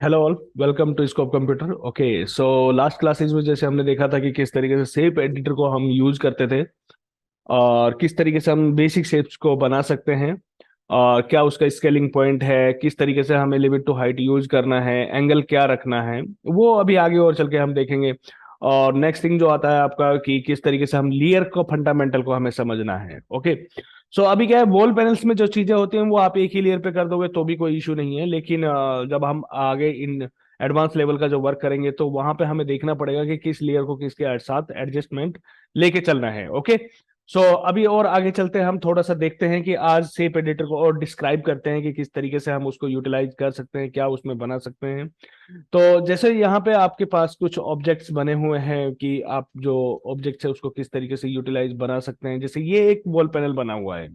Hello all, welcome to Scope Computer. Okay, so last classes में जैसे हमने देखा था कि किस तरीके से शेप एडिटर को हम यूज करते थे और किस तरीके से हम बेसिक शेप्स को बना सकते हैं और क्या उसका स्केलिंग पॉइंट है, किस तरीके से हमें लिमिट टू हाइट यूज करना है, एंगल क्या रखना है, वो अभी आगे और चल के हम देखेंगे। और नेक्स्ट थिंग जो आता है आपका कि किस तरीके से हम लेयर को फंडामेंटल को हमें समझना है। ओके, सो अभी क्या है, वॉल पैनल्स में जो चीजें होती हैं वो आप एक ही लेयर पे कर दोगे तो भी कोई इशू नहीं है, लेकिन जब हम आगे इन एडवांस लेवल का जो वर्क करेंगे तो वहां पे हमें देखना पड़ेगा कि किस लेयर को किसके साथ एडजस्टमेंट लेके चलना है। ओके, सो अभी और आगे चलते हैं, हम थोड़ा सा देखते हैं कि आज शेप एडिटर को और डिस्क्राइब करते हैं कि किस तरीके से हम उसको यूटिलाइज कर सकते हैं, क्या उसमें बना सकते हैं। तो जैसे यहाँ पे आपके पास कुछ ऑब्जेक्ट्स बने हुए हैं कि आप जो ऑब्जेक्ट्स है उसको किस तरीके से यूटिलाइज बना सकते हैं। जैसे ये एक वॉल पैनल बना हुआ है।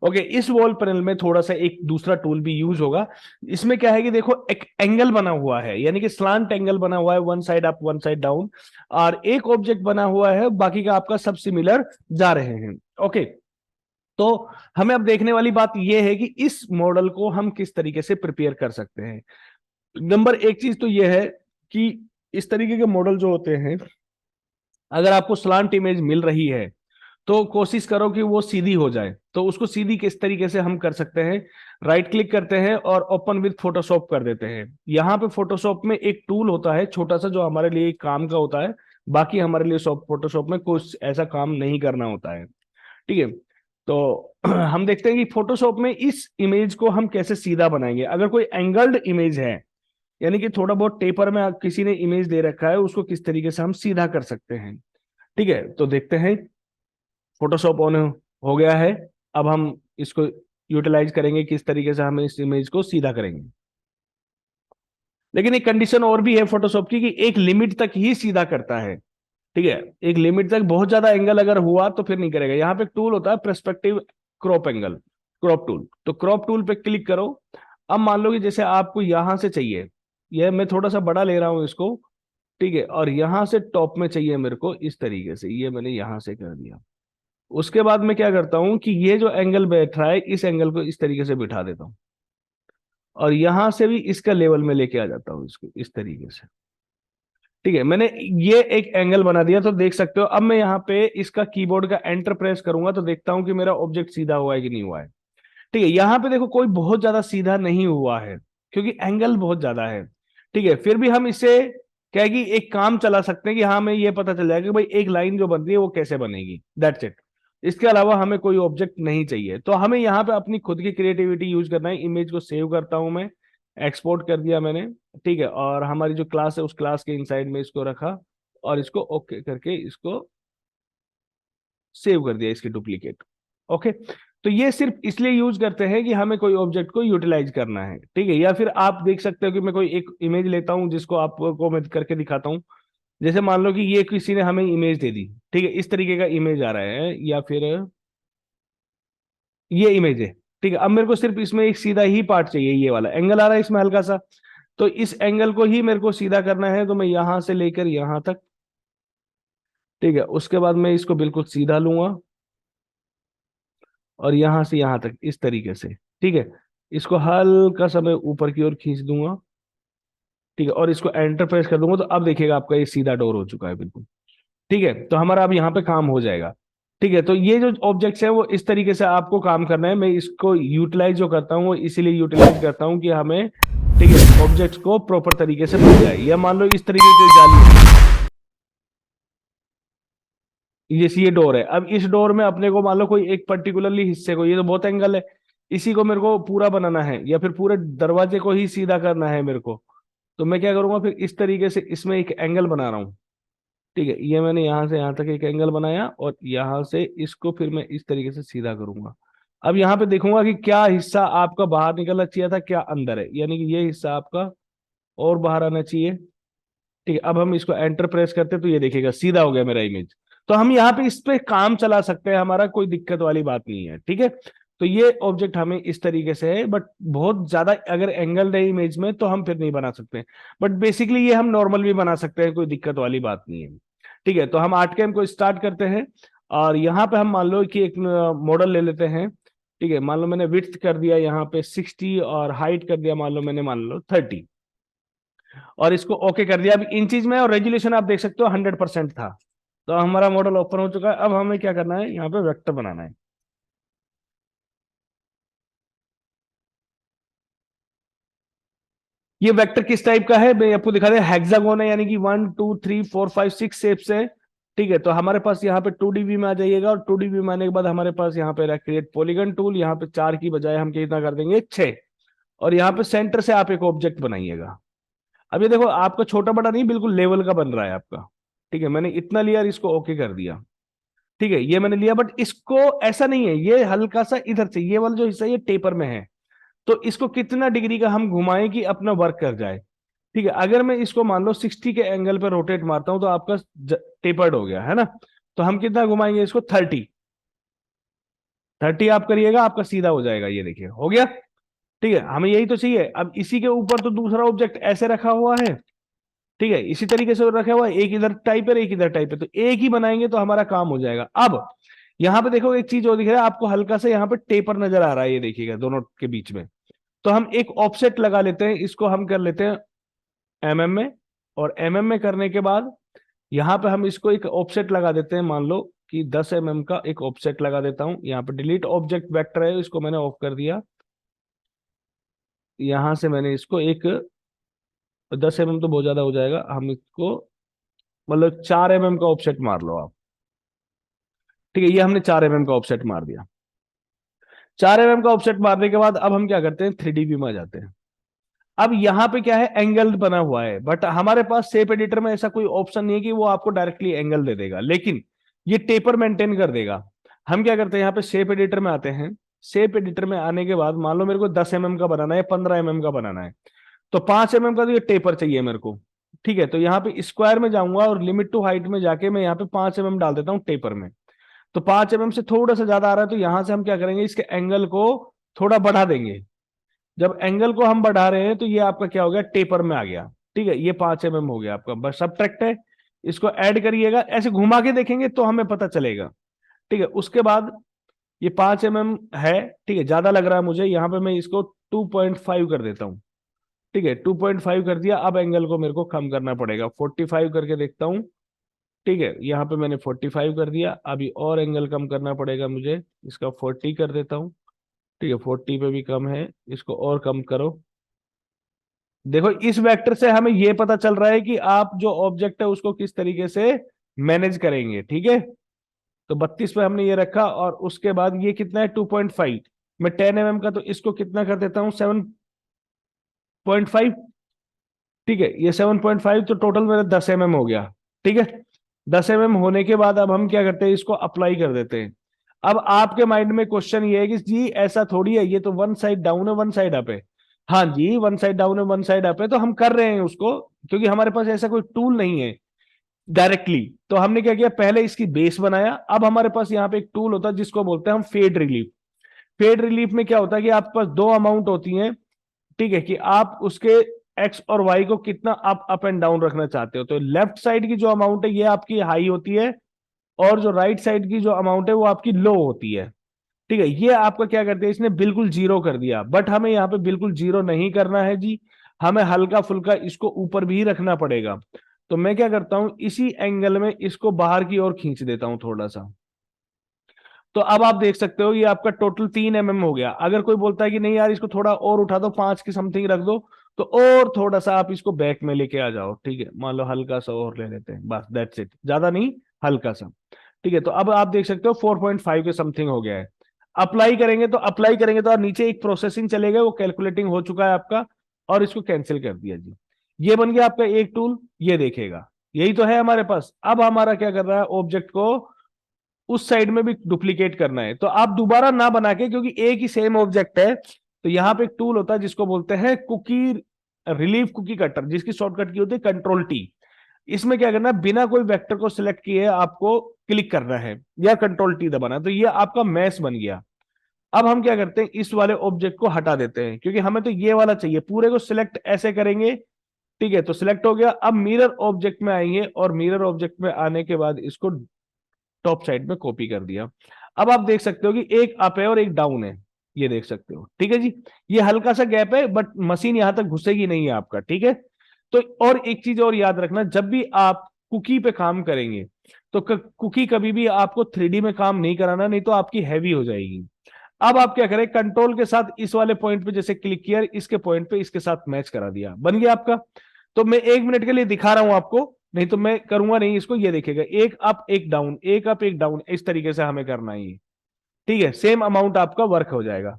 ओके, इस वॉल पैनल में थोड़ा सा एक दूसरा टूल भी यूज होगा। इसमें क्या है कि देखो एक एंगल बना हुआ है, यानी कि स्लांट एंगल बना हुआ है, one side up one side down, और एक ऑब्जेक्ट बना हुआ है, बाकी का आपका सब सिमिलर जा रहे हैं। ओके, तो हमें अब देखने वाली बात यह है कि इस मॉडल को हम किस तरीके से प्रिपेयर कर सकते हैं। नंबर एक चीज तो यह है कि इस तरीके के मॉडल जो होते हैं, अगर आपको स्लांट इमेज मिल रही है तो कोशिश करो कि वो सीधी हो जाए। तो उसको सीधी किस तरीके से हम कर सकते हैं, राइट क्लिक करते हैं और ओपन विद फोटोशॉप कर देते हैं। यहाँ पे फोटोशॉप में एक टूल होता है छोटा सा जो हमारे लिए काम का होता है, बाकी हमारे लिए फोटोशॉप में कुछ ऐसा काम नहीं करना होता है। ठीक है, तो हम देखते हैं कि फोटोशॉप में इस इमेज को हम कैसे सीधा बनाएंगे। अगर कोई एंगल्ड इमेज है, यानी कि थोड़ा बहुत टेपर में किसी ने इमेज दे रखा है, उसको किस तरीके से हम सीधा कर सकते हैं। ठीक है, तो देखते हैं। फोटोशॉप ऑन हो गया है। अब हम इसको यूटिलाइज करेंगे, किस तरीके से हम इस इमेज को सीधा करेंगे। लेकिन एक कंडीशन और भी है फोटोशॉप की कि एक लिमिट तक ही सीधा करता है। ठीक है, एक लिमिट तक, बहुत ज्यादा एंगल अगर हुआ तो फिर नहीं करेगा। यहाँ पे एक टूल होता है perspective crop angle, crop tool. तो क्रॉप टूल पे क्लिक करो। अब मान लो कि जैसे आपको यहां से चाहिए, यह मैं थोड़ा सा बड़ा ले रहा हूं इसको। ठीक है, और यहां से टॉप में चाहिए मेरे को इस तरीके से, ये मैंने यहां से कर दिया। उसके बाद मैं क्या करता हूं कि ये जो एंगल बैठ रहा है इस एंगल को इस तरीके से बिठा देता हूं, और यहां से भी इसका लेवल में लेके आ जाता हूं इसको इस तरीके से। ठीक है, मैंने ये एक एंगल बना दिया। तो देख सकते हो अब मैं यहाँ पे इसका कीबोर्ड का एंटर प्रेस करूंगा तो देखता हूं कि मेरा ऑब्जेक्ट सीधा हुआ है कि नहीं हुआ है। ठीक है, यहाँ पे देखो कोई बहुत ज्यादा सीधा नहीं हुआ है क्योंकि एंगल बहुत ज्यादा है। ठीक है, फिर भी हम इससे क्या है कि एक काम चला सकते हैं कि हाँ, हमें ये पता चल जाएगा कि भाई एक लाइन जो बन रही है वो कैसे बनेगी, दैट्स इट। इसके अलावा हमें कोई ऑब्जेक्ट नहीं चाहिए। तो हमें यहाँ पे अपनी खुद की क्रिएटिविटी यूज करना है। इमेज को सेव करता हूं मैं, एक्सपोर्ट कर दिया मैंने। ठीक है, और हमारी जो क्लास है उस क्लास के इनसाइड में इसको रखा और इसको ओके करके इसको सेव कर दिया, इसकी डुप्लीकेट। ओके, तो ये सिर्फ इसलिए यूज करते हैं कि हमें कोई ऑब्जेक्ट को यूटिलाइज करना है। ठीक है, या फिर आप देख सकते हो कि मैं कोई एक इमेज लेता हूं जिसको आपको मैं करके दिखाता हूं। जैसे मान लो कि ये किसी ने हमें इमेज दे दी। ठीक है, इस तरीके का इमेज आ रहा है, या फिर ये इमेज है। ठीक है, अब मेरे को सिर्फ इसमें एक सीधा ही पार्ट चाहिए, ये वाला एंगल आ रहा है इसमें हल्का सा, तो इस एंगल को ही मेरे को सीधा करना है। तो मैं यहां से लेकर यहां तक, ठीक है, उसके बाद मैं इसको बिल्कुल सीधा लूंगा और यहां से यहां तक इस तरीके से। ठीक है, इसको हल्का सा मैं ऊपर की ओर खींच दूंगा। ठीक है, और इसको एंटर प्रेस कर दूंगा तो अब देखिएगा आपका ये सीधा डोर हो चुका है बिल्कुल। ठीक है, तो हमारा अब यहाँ पे काम हो जाएगा। ठीक है, तो ये जो ऑब्जेक्ट्स है वो इस तरीके से आपको काम करना है। मैं इसको यूटिलाइज जो करता हूँ वो इसीलिए यूटिलाइज करता हूँ कि हमें, ठीक है, ऑब्जेक्ट्स को प्रॉपर तरीके से मिल जाए। या मान लो इस तरीके की कोई जाली है, जैसे ये डोर है। अब इस डोर में अपने को मान लो कोई एक पर्टिकुलरली हिस्से को, ये तो बहुत एंगल है, इसी को मेरे को पूरा बनाना है या फिर पूरे दरवाजे को ही सीधा करना है मेरे को। तो मैं क्या करूंगा, फिर इस तरीके से इसमें एक एंगल बना रहा हूँ। ठीक है, ये मैंने यहां से यहां तक एक एंगल बनाया और यहां से इसको फिर मैं इस तरीके से सीधा करूंगा। अब यहाँ पे देखूंगा कि क्या हिस्सा आपका बाहर निकलना चाहिए था, क्या अंदर है, यानी कि ये हिस्सा आपका और बाहर आना चाहिए। ठीक है, अब हम इसको एंटर प्रेस करते हैं तो ये देखिएगा सीधा हो गया मेरा इमेज। तो हम यहाँ पे इस पे काम चला सकते हैं, हमारा कोई दिक्कत वाली बात नहीं है। ठीक है, तो ये ऑब्जेक्ट हमें इस तरीके से है, बट बहुत ज्यादा अगर एंगल है इमेज में तो हम फिर नहीं बना सकते। बट बेसिकली ये हम नॉर्मल भी बना सकते हैं, कोई दिक्कत वाली बात नहीं है। ठीक है, तो हम आर्ट कैम को स्टार्ट करते हैं और यहाँ पे हम मान लो कि एक मॉडल ले लेते हैं। ठीक है, मान लो मैंने विड्थ कर दिया यहाँ पे 60 और हाइट कर दिया मान लो मैंने, मान लो 30। और इसको ओके कर दिया। अब इन चीज में और रेजुलेशन आप देख सकते हो 100% था। तो हमारा मॉडल ओपन हो चुका है। अब हमें क्या करना है, यहाँ पे वेक्टर बनाना है। ये वेक्टर किस टाइप का है, मैं आपको दिखा दे, हेक्सागोन है, यानी कि 1 2 3 4 5 6 शेप्स है। ठीक है, तो हमारे पास यहाँ पे 2D व्यू में आ जाइएगा, और 2D व्यू में आने के बाद हमारे पास यहाँ पे क्रिएट पॉलीगन टूल, यहाँ पे 4 की बजाय हम कितना कर देंगे, 6। और यहाँ पे सेंटर से आप एक ऑब्जेक्ट बनाइएगा। अब ये देखो आपका छोटा बड़ा नहीं, बिल्कुल लेवल का बन रहा है आपका। ठीक है, मैंने इतना लिया और इसको ओके कर दिया। ठीक है, ये मैंने लिया, बट इसको ऐसा नहीं है, ये हल्का सा इधर से ये वाला जो हिस्सा ये टेपर में है। तो इसको कितना डिग्री का हम घुमाएं कि अपना वर्क कर जाए। ठीक है, अगर मैं इसको मान लो 60 के एंगल पे रोटेट मारता हूं तो आपका टेपर्ड हो गया है ना। तो हम कितना घुमाएंगे इसको, 30 आप करिएगा, आपका सीधा हो जाएगा। ये देखिए हो गया। ठीक है, हमें यही तो चाहिए। अब इसी के ऊपर तो दूसरा ऑब्जेक्ट ऐसे रखा हुआ है। ठीक है, इसी तरीके से रखा हुआ है, एक इधर टाइप है एक इधर टाइप है, तो एक ही बनाएंगे तो हमारा काम हो जाएगा। अब यहां पे देखो एक चीज और दिख रहा है आपको, हल्का सा यहाँ पे टेपर नजर आ रहा है, ये देखिएगा दोनों के बीच में। तो हम एक ऑफसेट लगा लेते हैं, इसको हम कर लेते हैं एमएम में। और एमएम में करने के बाद यहाँ पे हम इसको एक ऑफसेट लगा देते हैं, मान लो कि 10 mm का एक ऑफसेट लगा देता हूं। यहाँ पे डिलीट ऑब्जेक्ट वेक्टर है, इसको मैंने ऑफ कर दिया। यहां से मैंने इसको एक 10 mm तो बहुत ज्यादा हो जाएगा, हम इसको मतलब 4 mm का ऑफसेट मार लो आप। ठीक है, ये हमने 4 mm का ऑफसेट मार दिया। 4 mm का ऑफसेट मारने के बाद अब हम क्या करते हैं, 3D व्यू में आ जाते हैं। अब यहाँ पे क्या है, एंगल बना हुआ है, बट हमारे पास शेप एडिटर में ऐसा कोई ऑप्शन नहीं है कि वो आपको डायरेक्टली एंगल दे देगा, लेकिन ये टेपर मेंटेन कर देगा। हम क्या करते हैं, यहाँ पे शेप एडिटर में आते हैं। शेप एडिटर में आने के बाद मान लो मेरे को 10 mm का बनाना है, 15 mm का बनाना है, तो 5 mm का तो ये टेपर चाहिए मेरे को। ठीक है, तो यहाँ पे स्क्वायर में जाऊंगा और लिमिट टू हाइट में जाके मैं यहाँ पे 5 mm डाल देता हूँ टेपर में। तो 5 mm से थोड़ा सा ज्यादा आ रहा है, तो यहां से हम क्या करेंगे, इसके एंगल को थोड़ा बढ़ा देंगे। जब एंगल को हम बढ़ा रहे हैं तो ये आपका क्या हो गया, टेपर में आ गया। ठीक है, ये 5 mm हो गया आपका, बस सब्ट्रैक्ट है। इसको ऐड करिएगा, ऐसे घुमा के देखेंगे तो हमें पता चलेगा। ठीक है, उसके बाद ये 5 mm है। ठीक है, ज्यादा लग रहा है मुझे, यहाँ पे मैं इसको 2.5 कर देता हूँ। ठीक है, 2.5 कर दिया। अब एंगल को मेरे को कम करना पड़ेगा, 45 करके देखता हूँ। ठीक है, यहाँ पे मैंने 45 कर दिया। अभी और एंगल कम करना पड़ेगा मुझे, इसका 40 कर देता हूँ। ठीक है, 40 पे भी कम है, इसको और कम करो। देखो इस वेक्टर से हमें यह पता चल रहा है कि आप जो ऑब्जेक्ट है उसको किस तरीके से मैनेज करेंगे। ठीक है, तो 32 पे हमने ये रखा, और उसके बाद ये कितना है, 2.5। मैं 10 mm का, तो इसको कितना कर देता हूं, 7.5। ठीक है, ये 7.5, तो टोटल मेरा 10 mm हो गया। ठीक है, 10 mm होने के बाद अब हम क्या करते हैं, इसको अप्लाई कर देते हैं। अब आपके माइंड में क्वेश्चन ये है कि जी ऐसा थोड़ी है, ये तो वन साइड डाउन है वन साइड अप है। हाँ जी, वन साइड डाउन है वन साइड अप है, तो हम कर रहे हैं उसको, क्योंकि हमारे पास ऐसा कोई टूल नहीं है डायरेक्टली। तो हमने क्या किया, पहले इसकी बेस बनाया। अब हमारे पास यहाँ पे एक टूल होता है जिसको बोलते हैं हम फेड रिलीफ। फेड रिलीफ में क्या होता है कि आपके पास दो अमाउंट होती हैं। ठीक है, कि आप उसके एक्स और वाई को कितना अप एंड डाउन रखना चाहते हो। तो लेफ्ट साइड की जो अमाउंट है ये आपकी हाई होती है, और जो राइट साइड की जो अमाउंट है वो आपकी लो होती है। ठीक है, ये आपका क्या करते हैं, इसने बिल्कुल जीरो कर दिया, बट हमें यहाँ पे बिल्कुल जीरो नहीं करना है जी। हमें हल्का फुल्का इसको ऊपर भी रखना पड़ेगा। तो मैं क्या करता हूं, इसी एंगल में इसको बाहर की ओर खींच देता हूं थोड़ा सा। तो अब आप देख सकते हो ये आपका टोटल 3 mm हो गया। अगर कोई बोलता है कि नहीं यार इसको थोड़ा और उठा दो, 5 की समथिंग रख दो, तो और थोड़ा सा आप इसको बैक में लेके आ जाओ। ठीक है, मान लो हल्का सा और ले लेते हैं, बस दैट्स इट, ज्यादा नहीं, हल्का सा। ठीक है, तो अब आप देख सकते हो 4.5 के समथिंग हो गया है। अप्लाई करेंगे तो आप नीचे एक प्रोसेसिंग चलेगा, वो कैलकुलेटिंग हो चुका है आपका, और इसको कैंसिल कर दिया जी। ये बन गया आपका एक टूल, ये देखेगा। यही तो है हमारे पास। अब हमारा क्या कर रहा है, ऑब्जेक्ट को उस साइड में भी डुप्लीकेट करना है, तो आप दोबारा ना बना के, क्योंकि एक ही सेम ऑब्जेक्ट है, तो यहां पे एक टूल होता है जिसको बोलते हैं कुकी रिलीफ कुकी कटर, जिसकी शॉर्टकट की होती है कंट्रोल T। इसमें क्या करना है, बिना कोई वेक्टर को सिलेक्ट किए आपको क्लिक करना है या कंट्रोल T दबाना है, तो ये आपका मैश बन गया। अब हम क्या करते हैं, इस वाले ऑब्जेक्ट को हटा देते हैं, क्योंकि हमें तो ये वाला चाहिए। पूरे को सिलेक्ट ऐसे करेंगे। ठीक है, तो सिलेक्ट हो गया। अब मिरर ऑब्जेक्ट में आएंगे, और मिरर ऑब्जेक्ट में आने के बाद इसको टॉप साइड में कॉपी कर दिया। अब आप देख सकते हो कि एक अप है और एक डाउन है, ये देख सकते हो। ठीक है जी, ये हल्का सा गैप है, बट मशीन यहां तक घुसेगी नहीं है आपका। ठीक है, तो और एक चीज और याद रखना, जब भी आप कुकी पे काम करेंगे तो कुकी कभी भी आपको 3D में काम नहीं कराना, नहीं तो आपकी हैवी हो जाएगी। अब आप क्या करें, कंट्रोल के साथ इस वाले पॉइंट पे जैसे क्लिक किया, इसके पॉइंट पे इसके साथ मैच करा दिया, बन गया आपका। तो मैं 1 मिनट के लिए दिखा रहा हूं आपको, नहीं तो मैं करूंगा नहीं इसको, ये देखिएगा, एक अप एक डाउन, एक अप एक डाउन, इस तरीके से हमें करना है ये। ठीक है, सेम अमाउंट आपका वर्क हो जाएगा।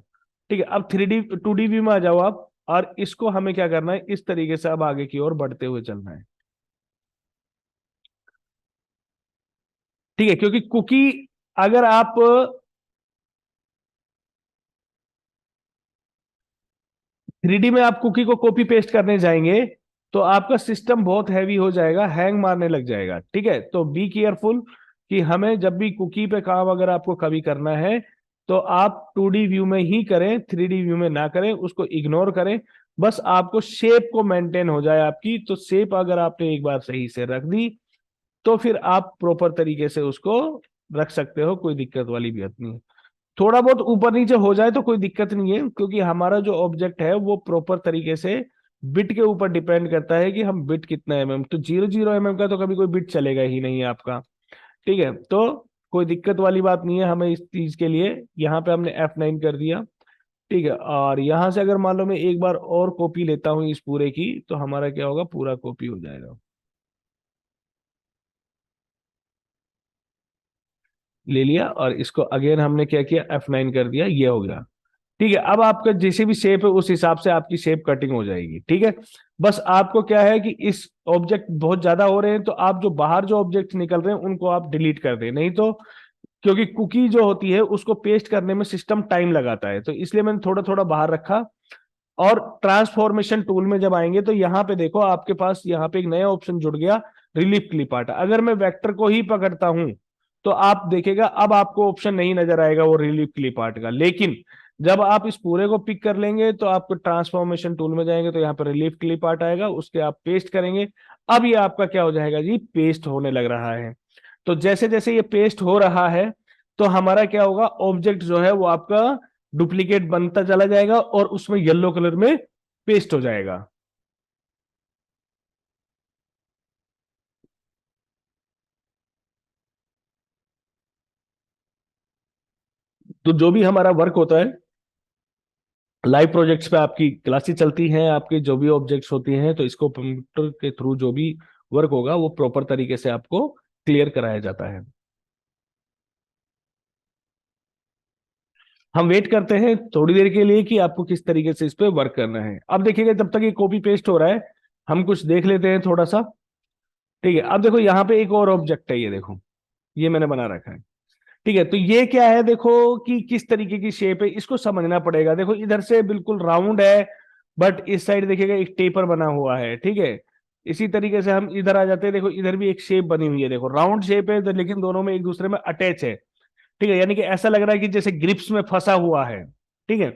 ठीक है, अब 2D व्यू में आ जाओ आप, और इसको हमें क्या करना है, इस तरीके से अब आगे की ओर बढ़ते हुए चलना है। ठीक है, क्योंकि कुकी, अगर आप 3D में आप कुकी को कॉपी पेस्ट करने जाएंगे तो आपका सिस्टम बहुत हैवी हो जाएगा, हैंग मारने लग जाएगा। ठीक है, तो बी केयरफुल कि हमें जब भी कुकी पे काम अगर आपको कभी करना है तो आप 2D व्यू में ही करें, 3D व्यू में ना करें, उसको इग्नोर करें। बस आपको शेप को मेंटेन हो जाए आपकी, तो शेप अगर आपने एक बार सही से रख दी तो फिर आप प्रॉपर तरीके से उसको रख सकते हो, कोई दिक्कत वाली बात नहीं है। थोड़ा बहुत ऊपर नीचे हो जाए तो कोई दिक्कत नहीं है, क्योंकि हमारा जो ऑब्जेक्ट है वो प्रॉपर तरीके से बिट के ऊपर डिपेंड करता है कि हम बिट कितना तो 0.0 का तो कभी कोई बिट चलेगा ही नहीं आपका। ठीक है, तो कोई दिक्कत वाली बात नहीं है हमें इस चीज के लिए। यहाँ पे हमने F9 कर दिया। ठीक है, और यहां से अगर मान लो मैं एक बार और कॉपी लेता हूँ इस पूरे की, तो हमारा क्या होगा, पूरा कॉपी हो जाएगा। ले लिया, और इसको अगेन हमने क्या किया, F9 कर दिया, ये हो गया। ठीक है, अब आपका जैसे भी शेप है उस हिसाब से आपकी शेप कटिंग हो जाएगी। ठीक है, बस आपको क्या है कि इस ऑब्जेक्ट बहुत ज्यादा हो रहे हैं तो आप जो बाहर जो ऑब्जेक्ट निकल रहे हैं उनको आप डिलीट कर दें, नहीं तो, क्योंकि कुकी जो होती है उसको पेस्ट करने में सिस्टम टाइम लगाता है, तो इसलिए मैंने थोड़ा थोड़ा बाहर रखा। और ट्रांसफॉर्मेशन टूल में जब आएंगे तो यहाँ पे देखो आपके पास यहाँ पे एक नया ऑप्शन जुड़ गया, रिलीफ क्लिप आर्ट। अगर मैं वेक्टर को ही पकड़ता हूं तो आप देखेगा अब आपको ऑप्शन नहीं नजर आएगा वो रिलीफ क्लिप आर्ट का, लेकिन जब आप इस पूरे को पिक कर लेंगे तो आपको ट्रांसफॉर्मेशन टूल में जाएंगे तो यहाँ पर रिलीफ क्लिप आर्ट आएगा, उसके आप पेस्ट करेंगे। अब ये आपका क्या हो जाएगा जी, पेस्ट होने लग रहा है। तो जैसे जैसे ये पेस्ट हो रहा है तो हमारा क्या होगा, ऑब्जेक्ट जो है वो आपका डुप्लीकेट बनता चला जाएगा और उसमें येलो कलर में पेस्ट हो जाएगा। तो जो भी हमारा वर्क होता है, लाइव प्रोजेक्ट्स पे आपकी क्लासेस चलती हैं, आपकी जो भी ऑब्जेक्ट्स होती हैं, तो इसको कंप्यूटर के थ्रू जो भी वर्क होगा वो प्रॉपर तरीके से आपको क्लियर कराया जाता है। हम वेट करते हैं थोड़ी देर के लिए कि आपको किस तरीके से इस पे वर्क करना है। अब देखिएगा जब तक ये कॉपी पेस्ट हो रहा है हम कुछ देख लेते हैं थोड़ा सा। ठीक है, अब देखो यहाँ पे एक और ऑब्जेक्ट है, ये देखो, ये मैंने बना रखा है। ठीक है, तो ये क्या है, देखो कि किस तरीके की शेप है, इसको समझना पड़ेगा। देखो इधर से बिल्कुल राउंड है, बट इस साइड देखिएगा एक टेपर बना हुआ है। ठीक है, इसी तरीके से हम इधर आ जाते हैं, देखो इधर भी एक शेप बनी हुई है, देखो राउंड शेप है लेकिन दोनों में एक दूसरे में अटैच है। ठीक है, यानी कि ऐसा लग रहा है कि जैसे ग्रिप्स में फंसा हुआ है। ठीक है,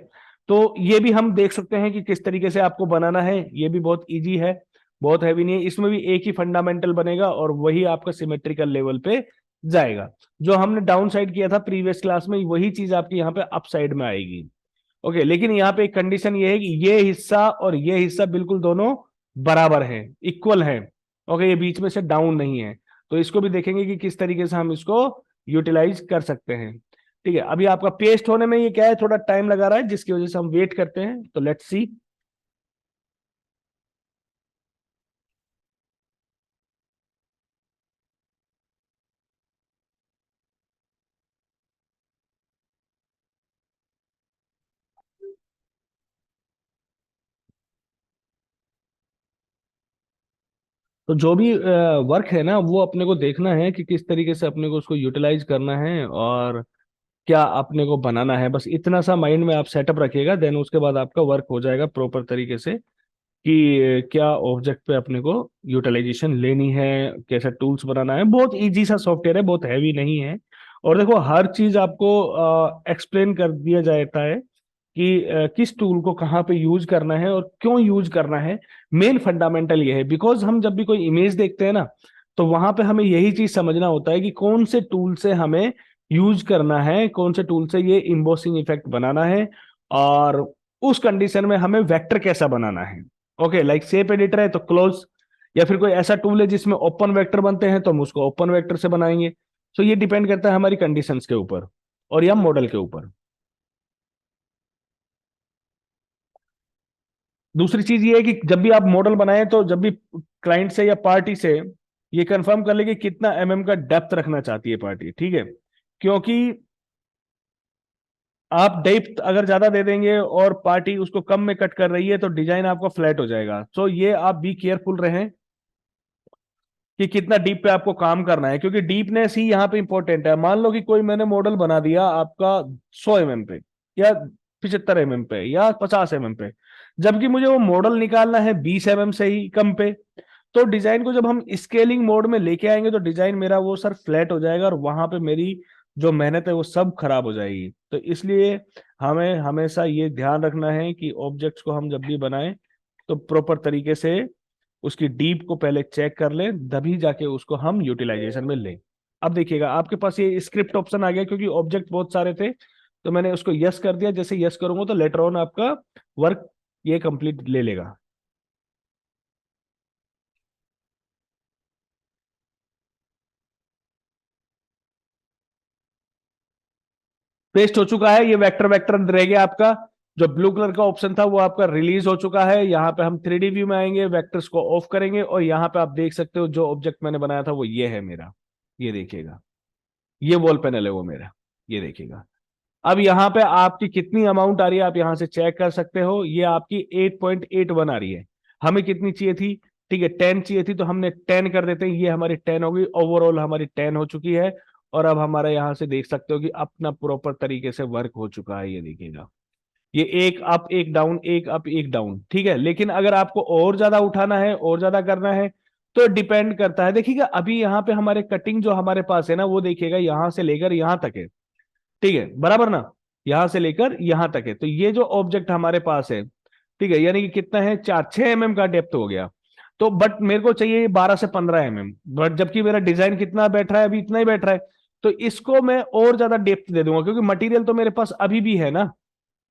तो ये भी हम देख सकते हैं कि किस तरीके से आपको बनाना है, ये भी बहुत इजी है, बहुत हैवी नहीं है। इसमें भी एक ही फंडामेंटल बनेगा और वही आपका सिमेट्रिकल लेवल पे जाएगा। जो हमने डाउन साइड किया था प्रीवियस क्लास में वही चीज आपकी यहाँ पे अप साइड में आएगी। ओके, लेकिन यहाँ पे एक कंडीशन ये है कि ये हिस्सा और ये हिस्सा बिल्कुल दोनों बराबर है, इक्वल है। ओके, ये बीच में से डाउन नहीं है। तो इसको भी देखेंगे कि किस तरीके से हम इसको यूटिलाइज कर सकते हैं। ठीक है, अभी आपका पेस्ट होने में ये क्या है, थोड़ा टाइम लगा रहा है जिसकी वजह से हम वेट करते हैं, तो लेट्स सी। तो जो भी वर्क है ना वो अपने को देखना है कि किस तरीके से अपने को उसको यूटिलाइज करना है और क्या अपने को बनाना है, बस इतना सा माइंड में आप सेटअप रखिएगा, देन उसके बाद आपका वर्क हो जाएगा प्रॉपर तरीके से कि क्या ऑब्जेक्ट पे अपने को यूटिलाइजेशन लेनी है, कैसा टूल्स बनाना है। बहुत इजी सा सॉफ्टवेयर है, बहुत हैवी नहीं है। और देखो हर चीज आपको एक्सप्लेन कर दिया जाता है कि किस टूल को कहाँ पे यूज करना है और क्यों यूज करना है। मेन फंडामेंटल ये है, बिकॉज हम जब भी कोई इमेज देखते हैं ना तो वहां पे हमें यही चीज समझना होता है कि कौन से टूल से हमें यूज करना है, कौन से टूल से ये इम्बोसिंग इफेक्ट बनाना है, और उस कंडीशन में हमें वेक्टर कैसा बनाना है। ओके, लाइक शेप एडिटर है तो क्लोज, या फिर कोई ऐसा टूल है जिसमें ओपन वेक्टर बनते हैं तो हम उसको ओपन वेक्टर से बनाएंगे। सो ये डिपेंड करता है हमारी कंडीशंस के ऊपर और या मॉडल के ऊपर। दूसरी चीज ये है कि जब भी आप मॉडल बनाएं तो जब भी क्लाइंट से या पार्टी से ये कंफर्म कर ले कि कितना का डेप्थ रखना चाहती है पार्टी, ठीक है। क्योंकि आप डेप्थ अगर ज्यादा दे देंगे और पार्टी उसको कम में कट कर रही है तो डिजाइन आपका फ्लैट हो जाएगा। सो ये आप बी केयरफुल रहें कि कितना डीप पे आपको काम करना है, क्योंकि डीपनेस ही यहाँ पे इंपॉर्टेंट है। मान लो कि कोई मैंने मॉडल बना दिया आपका 100 पे या 75 पे या 50 पे, जबकि मुझे वो मॉडल निकालना है 20 से ही कम पे, तो डिजाइन को जब हम स्केलिंग मोड में लेके आएंगे तो डिजाइन मेरा वो सर फ्लैट हो जाएगा और वहां पे मेरी जो मेहनत है वो सब खराब हो जाएगी। तो इसलिए हमें हमेशा ये ध्यान रखना है कि ऑब्जेक्ट्स को हम जब भी बनाएं तो प्रॉपर तरीके से उसकी डीप को पहले चेक कर लें, तभी जाके उसको हम यूटिलाइजेशन में लें। अब देखिएगा आपके पास ये स्क्रिप्ट ऑप्शन आ गया, क्योंकि ऑब्जेक्ट बहुत सारे थे तो मैंने उसको यस कर दिया। जैसे यस करूंगा तो लेटर ऑन आपका वर्क ये कंप्लीट ले लेगा। पेस्ट हो चुका है, ये वेक्टर वेक्टर रह गया आपका। जो ब्लू कलर का ऑप्शन था वो आपका रिलीज हो चुका है। यहाँ पे हम 3D व्यू में आएंगे, वेक्टर्स को ऑफ करेंगे और यहाँ पे आप देख सकते हो जो ऑब्जेक्ट मैंने बनाया था वो ये है मेरा। ये देखिएगा, ये वॉल पैनल है वो मेरा, ये देखिएगा। अब यहाँ पे आपकी कितनी अमाउंट आ रही है आप यहाँ से चेक कर सकते हो। ये आपकी 8.81 आ रही है। हमें कितनी चाहिए थी, ठीक है 10 चाहिए थी, तो हमने 10 कर देते हैं। ये हमारी 10 हो गई, ओवरऑल हमारी 10 हो चुकी है। और अब हमारा यहाँ से देख सकते हो कि अपना प्रॉपर तरीके से वर्क हो चुका है। ये देखिएगा, ये एक अप एक डाउन, एक अप एक डाउन, ठीक है। लेकिन अगर आपको और ज्यादा उठाना है और ज्यादा करना है तो डिपेंड करता है। देखिएगा अभी यहाँ पे हमारे कटिंग जो हमारे पास है ना, वो देखिएगा यहां से लेकर यहां तक है, ठीक है बराबर ना। यहां से लेकर यहां तक है, तो ये जो ऑब्जेक्ट हमारे पास है, ठीक है, यानी कि कितना है, 4-6 का डेप्थ हो गया। तो बट मेरे को चाहिए 12 से 15 बट जबकि मेरा डिजाइन कितना बैठ रहा है, अभी इतना ही बैठ रहा है। तो इसको मैं और ज्यादा डेप्थ दे दूंगा, क्योंकि मटेरियल तो मेरे पास अभी भी है ना,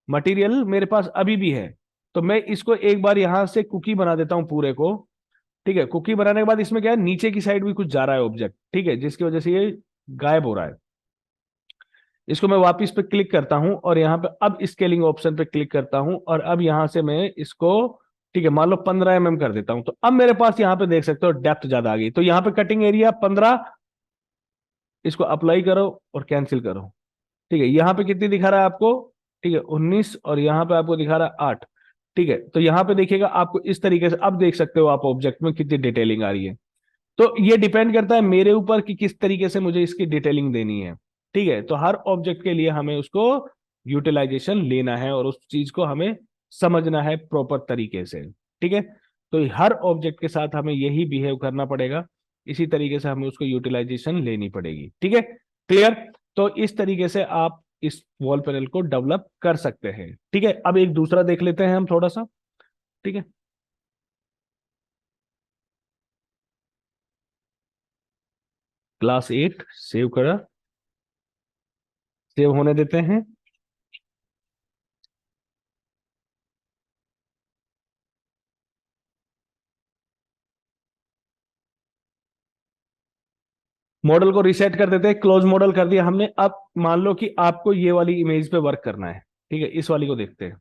मटेरियल मेरे पास अभी भी है। तो मैं इसको एक बार यहां से कुकी बना देता हूं पूरे को, ठीक है। कुकी बनाने के बाद इसमें क्या है, नीचे की साइड भी कुछ जा रहा है ऑब्जेक्ट, ठीक है, जिसकी वजह से ये गायब हो रहा है। इसको मैं वापस पे क्लिक करता हूं और यहाँ पे अब स्केलिंग ऑप्शन पे क्लिक करता हूं और अब यहां से मैं इसको, ठीक है, मान लो 15 कर देता हूं। तो अब मेरे पास यहाँ पे देख सकते हो डेप्थ ज्यादा आ गई। तो यहाँ पे कटिंग एरिया 15, इसको अप्लाई करो और कैंसिल करो, ठीक है। यहाँ पे कितनी दिखा रहा है आपको, ठीक है 19, और यहाँ पे आपको दिखा रहा है 8, ठीक है। तो यहाँ पे देखिएगा आपको इस तरीके से अब देख सकते हो आप ऑब्जेक्ट में कितनी डिटेलिंग आ रही है। तो ये डिपेंड करता है मेरे ऊपर कि किस तरीके से मुझे इसकी डिटेलिंग देनी है, ठीक है। तो हर ऑब्जेक्ट के लिए हमें उसको यूटिलाइजेशन लेना है और उस चीज को हमें समझना है प्रॉपर तरीके से, ठीक है। तो हर ऑब्जेक्ट के साथ हमें यही बिहेव करना पड़ेगा, इसी तरीके से हमें उसको यूटिलाइजेशन लेनी पड़ेगी, ठीक है। क्लियर। तो इस तरीके से आप इस वॉल पैनल को डेवलप कर सकते हैं, ठीक है। अब एक दूसरा देख लेते हैं हम थोड़ा सा, ठीक है। क्लास 8 सेव करा, सेव होने देते हैं। मॉडल को रिसेट कर देते हैं, क्लोज मॉडल कर दिया हमने। अब मान लो कि आपको ये वाली इमेज पे वर्क करना है, ठीक है, इस वाली को देखते हैं।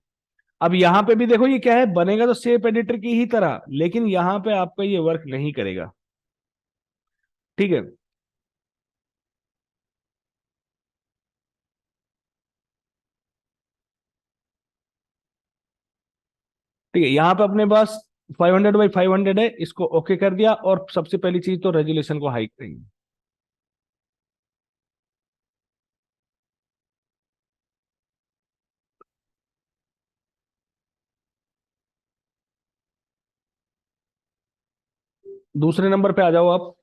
अब यहां पे भी देखो ये क्या है, बनेगा तो शेप एडिटर की ही तरह, लेकिन यहां पे आपका ये वर्क नहीं करेगा, ठीक है। ठीक है, यहाँ पे अपने पास 500 बाई 500 है, इसको ओके कर दिया। और सबसे पहली चीज तो रेजोल्यूशन को हाई करेंगे। दूसरे नंबर पे आ जाओ आप,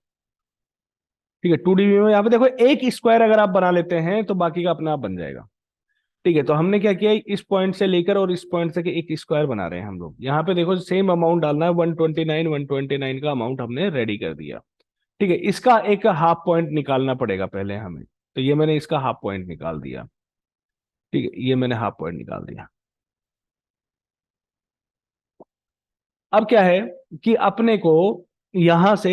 ठीक है। 2D में यहाँ पे देखो एक स्क्वायर अगर आप बना लेते हैं तो बाकी का अपने आप बन जाएगा, ठीक है। तो हमने क्या किया, इस पॉइंट से लेकर और इस पॉइंट से एक स्क्वायर बना रहे हैं हम लोग। यहाँ पे देखो सेम अमाउंट डालना है, 129 का अमाउंट हमने रेडी कर दिया, ठीक है। इसका एक हाफ पॉइंट निकालना पड़ेगा पहले हमें, तो ये मैंने इसका हाफ पॉइंट निकाल दिया, ठीक है, ये मैंने हाफ पॉइंट निकाल दिया। अब क्या है कि अपने को यहां से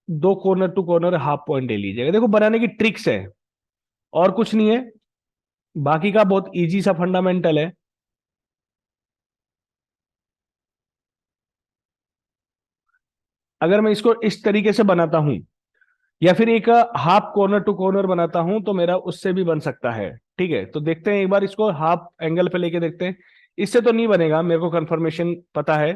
दो corner to corner half point ले लीजिएगा। देखो बनाने की ट्रिक्स है और कुछ नहीं है, बाकी का बहुत इजी सा फंडामेंटल है। अगर मैं इसको इस तरीके से बनाता हूं या फिर एक हाफ कॉर्नर टू कॉर्नर बनाता हूं तो मेरा उससे भी बन सकता है। ठीक है, तो देखते हैं एक बार इसको हाफ एंगल पे लेके देखते हैं। इससे तो नहीं बनेगा, मेरे को कंफर्मेशन पता है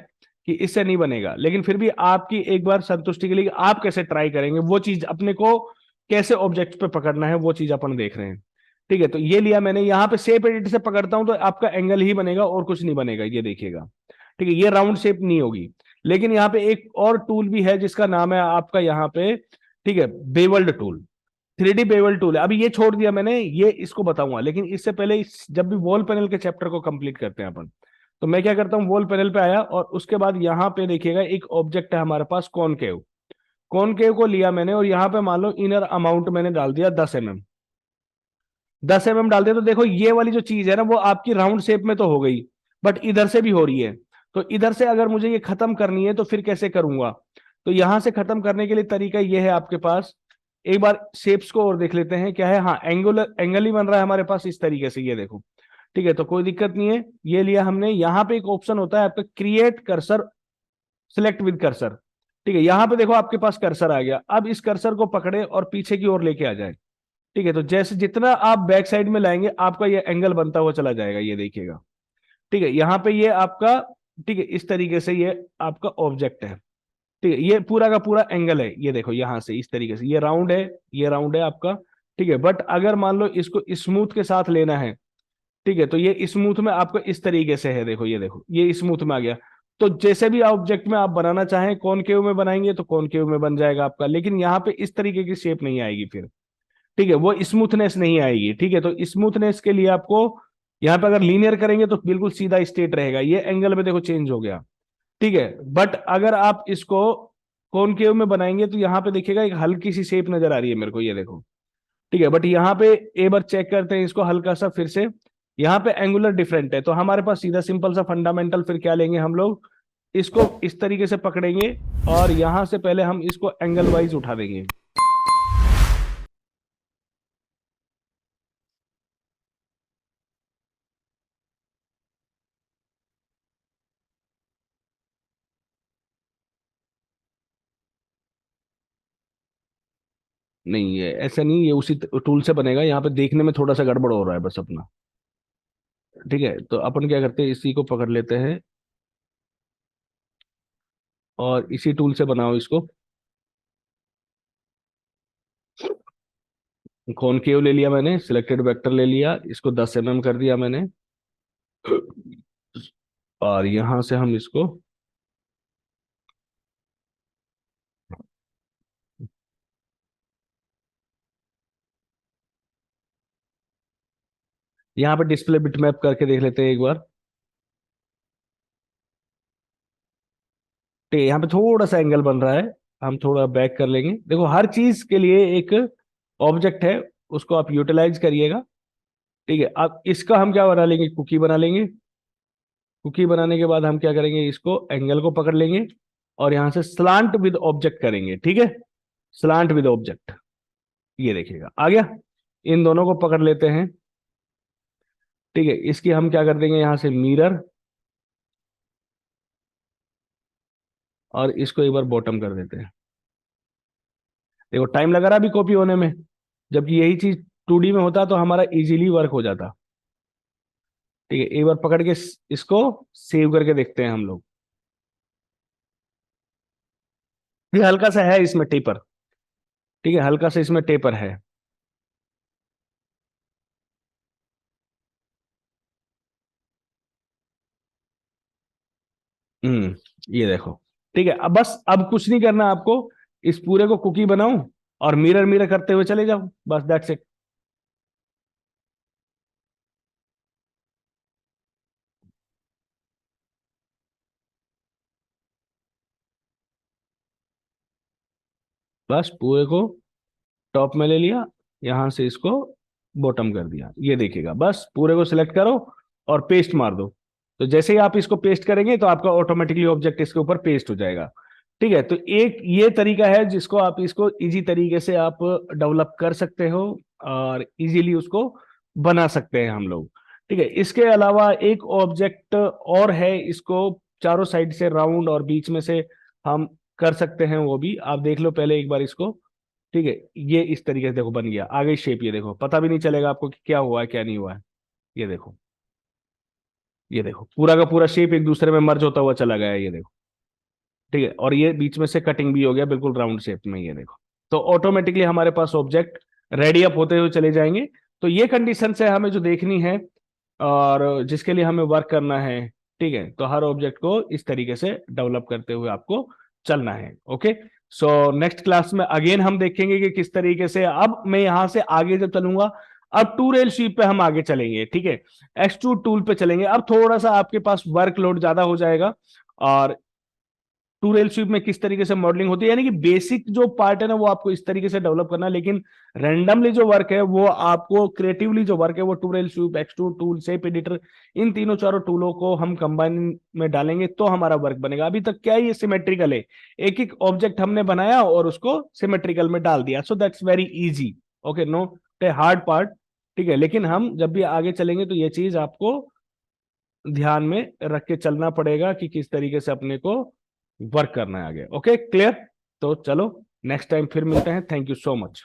कि इससे नहीं बनेगा, लेकिन फिर भी आपकी एक बार संतुष्टि के लिए आप कैसे ट्राई करेंगे, वो चीज अपने को कैसे ऑब्जेक्ट पे पकड़ना है वो चीज अपन देख रहे हैं। ठीक है, तो ये लिया मैंने, यहाँ पे शेप एडिट से पकड़ता हूं तो आपका एंगल ही बनेगा और कुछ नहीं बनेगा, ये देखिएगा। ठीक है, ये राउंड शेप नहीं होगी। लेकिन यहाँ पे एक और टूल भी है जिसका नाम है आपका यहाँ पे, ठीक है, बेवल्ड टूल, 3D बेवल टूल है। अभी ये छोड़ दिया मैंने, ये इसको बताऊंगा, लेकिन इससे पहले जब भी वॉल पैनल के चैप्टर को कंप्लीट करते हैं अपन, तो मैं क्या करता हूँ, वॉल पैनल पे आया और उसके बाद यहाँ पे देखिएगा एक ऑब्जेक्ट है हमारे पास कॉनकेव। कॉनकेव को लिया मैंने और यहाँ पे मान लो इनर अमाउंट मैंने डाल दिया 10 mm। 10 mm डाल दिया तो देखो ये वाली जो चीज है ना वो आपकी राउंड शेप में तो हो गई, बट इधर से भी हो रही है। तो इधर से अगर मुझे ये खत्म करनी है तो फिर कैसे करूंगा, तो यहां से खत्म करने के लिए तरीका ये है आपके पास। एक बार शेप्स को और देख लेते हैं क्या है। हाँ, एंगल ही बन रहा है हमारे पास इस तरीके से, ये देखो। ठीक है, तो कोई दिक्कत नहीं है, ये लिया हमने। यहाँ पे एक ऑप्शन होता है आपका create cursor, select with cursor. ठीक है, यहाँ पे देखो आपके पास कर्सर आ गया। अब इस कर्सर को पकड़े और पीछे की ओर लेके आ जाए। ठीक है, तो जैसे जितना आप बैक साइड में लाएंगे आपका ये एंगल बनता हुआ चला जाएगा, ये देखिएगा। ठीक है, यहाँ पे ये आपका, ठीक है, इस तरीके से ये आपका ऑब्जेक्ट है। ठीक है, ये पूरा का पूरा एंगल है, ये देखो यहां से इस तरीके से ये राउंड है, ये राउंड है आपका। ठीक है, बट अगर मान लो इसको स्मूथ के साथ लेना है, ठीक है, तो ये स्मूथ में आपको इस तरीके से है, देखो ये देखो ये स्मूथ में आ गया। तो जैसे भी ऑब्जेक्ट में आप बनाना चाहें, कॉनकेव में बनाएंगे तो कॉनकेव में बन जाएगा आपका, लेकिन यहाँ पे इस तरीके की शेप नहीं आएगी फिर। ठीक है, वो स्मूथनेस नहीं आएगी। ठीक है, तो स्मूथनेस के लिए आपको यहाँ पे अगर लीनियर करेंगे तो बिल्कुल सीधा स्ट्रेट रहेगा, ये एंगल में देखो चेंज हो गया। ठीक है, बट अगर आप इसको कॉनकेव में बनाएंगे तो यहाँ पे देखिएगा एक हल्की सी शेप नजर आ रही है मेरे को, ये देखो। ठीक है, बट यहाँ पे एक बार चेक करते हैं इसको हल्का सा फिर से। यहाँ पे एंगुलर डिफरेंट है, तो हमारे पास सीधा सिंपल सा फंडामेंटल फिर क्या लेंगे हम लोग, इसको इस तरीके से पकड़ेंगे और यहां से पहले हम इसको एंगल वाइज उठा देंगे। नहीं, ये ऐसा नहीं, ये उसी टूल से बनेगा, यहाँ पे देखने में थोड़ा सा गड़बड़ हो रहा है बस अपना। ठीक है, तो अपन क्या करते हैं, इसी को पकड़ लेते हैं और इसी टूल से बनाओ इसको। कॉनकेव ले लिया मैंने, सिलेक्टेड वेक्टर ले लिया, इसको 10 mm कर दिया मैंने। और यहां से हम इसको, यहाँ पे डिस्प्ले बिटमैप करके देख लेते हैं एक बार। ठीक है, यहाँ पे थोड़ा सा एंगल बन रहा है, हम थोड़ा बैक कर लेंगे। देखो हर चीज के लिए एक ऑब्जेक्ट है, उसको आप यूटिलाइज करिएगा। ठीक है, अब इसका हम क्या बना लेंगे, कुकी बना लेंगे। कुकी बनाने के बाद हम क्या करेंगे, इसको एंगल को पकड़ लेंगे और यहां से स्लांट विद ऑब्जेक्ट करेंगे। ठीक है, स्लांट विद ऑब्जेक्ट, ये देखिएगा आ गया। इन दोनों को पकड़ लेते हैं। ठीक है, इसकी हम क्या कर देंगे, यहां से मिरर, और इसको एक बार बॉटम कर देते हैं। देखो टाइम लगा रहा अभी कॉपी होने में, जबकि यही चीज 2D में होता तो हमारा इजीली वर्क हो जाता। ठीक है, एक बार पकड़ के इसको सेव करके देखते हैं हम लोग। ये हल्का सा है इसमें टेपर। ठीक है, हल्का सा इसमें टेपर है। ये देखो। ठीक है, अब बस अब कुछ नहीं करना आपको, इस पूरे को कुकी बनाओ और मिरर मिरर करते हुए चले जाओ, बस दैट्स इट। बस पूरे को टॉप में ले लिया, यहां से इसको बॉटम कर दिया, ये देखिएगा। बस पूरे को सिलेक्ट करो और पेस्ट मार दो। तो जैसे ही आप इसको पेस्ट करेंगे तो आपका ऑटोमेटिकली ऑब्जेक्ट इसके ऊपर पेस्ट हो जाएगा। ठीक है, तो एक ये तरीका है जिसको आप इसको इजी तरीके से आप डेवलप कर सकते हो और इजीली उसको बना सकते हैं हम लोग। ठीक है, इसके अलावा एक ऑब्जेक्ट और है, इसको चारों साइड से राउंड और बीच में से हम कर सकते हैं, वो भी आप देख लो पहले एक बार इसको। ठीक है, ये इस तरीके से देखो बन गया, आ गई शेप, ये देखो पता भी नहीं चलेगा आपको कि क्या हुआ है क्या नहीं हुआ है। ये देखो, ये देखो पूरा का पूरा शेप एक दूसरे में मर्ज होता हुआ चला गया है, ये देखो। ठीक है, और ये बीच में से कटिंग भी हो गया बिल्कुल राउंड शेप में, ये देखो। तो ऑटोमेटिकली हमारे पास ऑब्जेक्ट रेडी अप होते हुए चले जाएंगे। तो ये कंडीशन है हमें जो देखनी है और जिसके लिए हमें वर्क करना है। ठीक है, तो हर ऑब्जेक्ट को इस तरीके से डेवलप करते हुए आपको चलना है। ओके, सो नेक्स्ट क्लास में अगेन हम देखेंगे कि किस तरीके से, अब मैं यहां से आगे जब चलूंगा, अब टू रेल शीट पे हम आगे चलेंगे। ठीक है, एक्सट्रूड टूल पे चलेंगे, अब थोड़ा सा आपके पास वर्कलोड ज्यादा हो जाएगा। और टू रेल स्वीप में किस तरीके से मॉडलिंग होती है, यानी कि बेसिक जो पार्ट है ना वो आपको इस तरीके से डेवलप करना है, लेकिन रैंडमली जो वर्क है वो आपको, क्रिएटिवली जो वर्क है वो two rail sweep, extrude tool, shape editor, इन तीनों चारों टूलों को हम कंबाइन में डालेंगे तो हमारा वर्क बनेगा। अभी तक क्या है, ये सिमेट्रिकल है, एक एक ऑब्जेक्ट हमने बनाया और उसको सिमेट्रिकल में डाल दिया, so that's very easy. Okay, no hard part. ठीक है, लेकिन हम जब भी आगे चलेंगे तो ये चीज आपको ध्यान में रख के चलना पड़ेगा कि किस तरीके से अपने को वर्क करना है आगे। Okay, clear? तो चलो नेक्स्ट टाइम फिर मिलते हैं। Thank you so much.